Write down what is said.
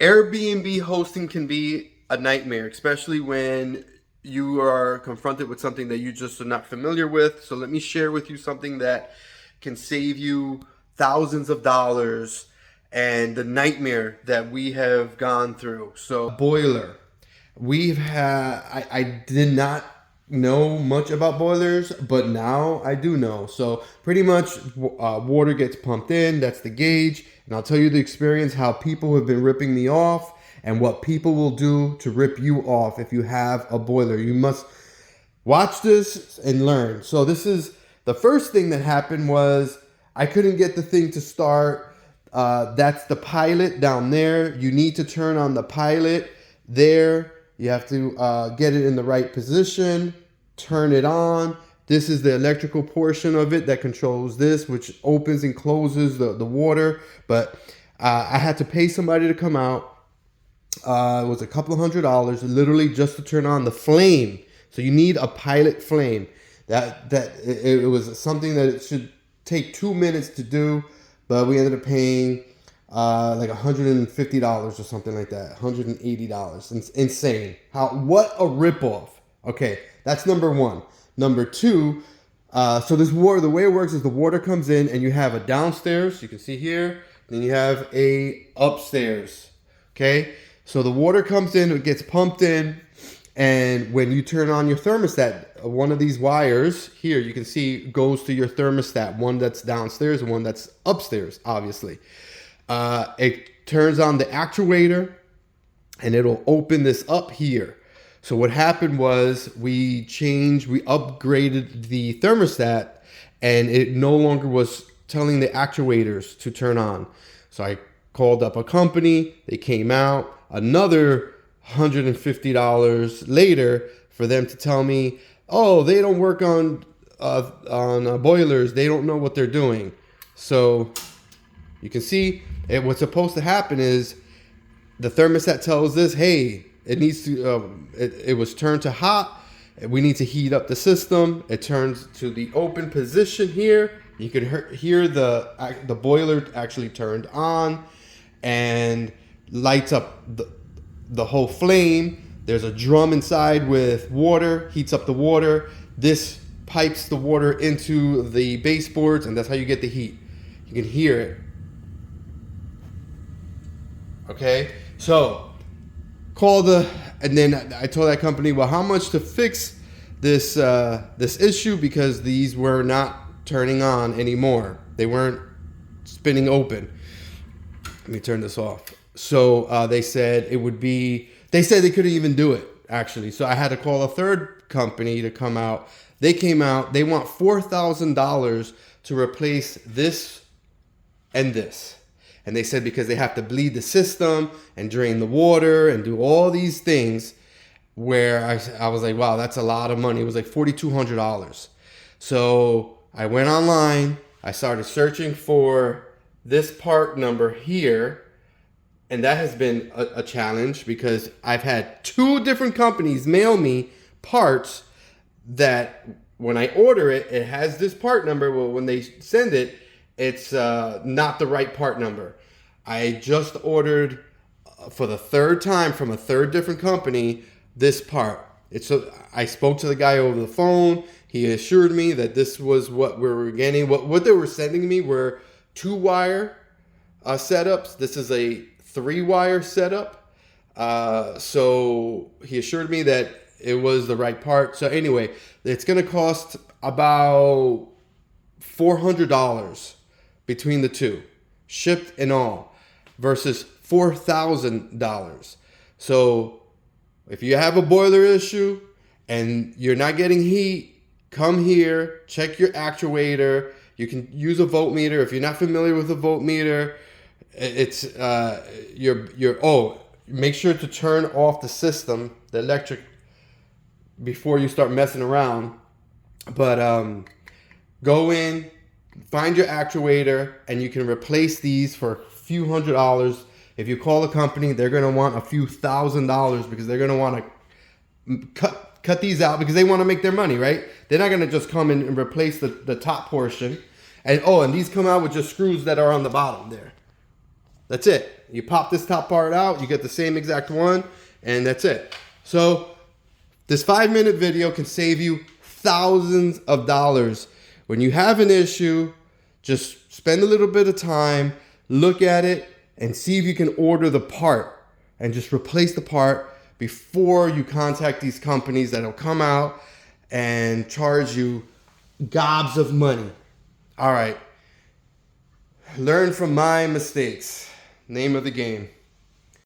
Airbnb hosting can be a nightmare, especially when you are confronted with something that you just are not familiar with. So let me share with you something that can save you thousands of dollars and the nightmare that we have gone through. So boiler. I did not know much about boilers, but now I do know. So pretty much water gets pumped in, that's the gauge. And I'll tell you the experience, how people have been ripping me off and what people will do to rip you off if you have a boiler. You must watch this and learn. So this is the first thing that happened was I couldn't get the thing to start. That's the pilot down there. You need to turn on the pilot there. You have to get it in the right position, turn it on. This is the electrical portion of it that controls this, which opens and closes the water. But I had to pay somebody to come out. It was a couple of $100, literally just to turn on the flame. So you need a pilot flame. It was something that it should take 2 minutes to do, but we ended up paying like $150 or something like that, $180. Insane. What a ripoff. Okay, that's number one. Number two, so this water, the way it works is the water comes in and you have a downstairs, you can see here, then you have a upstairs. Okay, so the water comes in, it gets pumped in, and when you turn on your thermostat, one of these wires here, you can see goes to your thermostat, one that's downstairs and one that's upstairs, obviously. It turns on the actuator and it'll open this up here. So what happened was we upgraded the thermostat and it no longer was telling the actuators to turn on. So I called up a company, they came out, another $150 later for them to tell me, oh, they don't work on boilers, they don't know what they're doing. So you can see what's supposed to happen is the thermostat tells this, hey, it needs to, it was turned to hot. We need to heat up the system. It turns to the open position here. You can hear the boiler actually turned on and lights up the whole flame. There's a drum inside with water, heats up the water. This pipes the water into the baseboards, and that's how you get the heat. You can hear it. Okay, so and then I told that company, well, how much to fix this issue, because these were not turning on anymore. They weren't spinning open. Let me turn this off. So they said they said they couldn't even do it, actually. So I had to call a third company to come out. They came out, they want $4,000 to replace this and this. And they said because they have to bleed the system and drain the water and do all these things, where I was like, wow, that's a lot of money. It was like $4,200. So I went online. I started searching for this part number here. And that has been a challenge because I've had 2 different companies mail me parts that when I order it, it has this part number. Well, when they send it, it's not the right part number. I just ordered for the 3rd time from a 3rd different company this part. I spoke to the guy over the phone. He assured me that this was what we were getting. What they were sending me were 2-wire setups. This is a 3-wire setup. So he assured me that it was the right part. So anyway, it's going to cost about $400 between the two, shipped and all, versus $4,000. So if you have a boiler issue and you're not getting heat, come here, check your actuator. You can use a voltmeter. If you're not familiar with a voltmeter, it's make sure to turn off the system, the electric, before you start messing around. But go in, find your actuator, and you can replace these for a few $100s. If you call a company, they're going to want a few $1,000s because they're going to want to cut these out because they want to make their money, right? They're not going to just come in and replace the top portion. And these come out with just screws that are on the bottom there. That's it. You pop this top part out, you get the same exact one, and that's it. So this 5-minute video can save you thousands of dollars. When you have an issue, just spend a little bit of time, look at it, and see if you can order the part and just replace the part before you contact these companies that'll come out and charge you gobs of money. All right. Learn from my mistakes. Name of the game.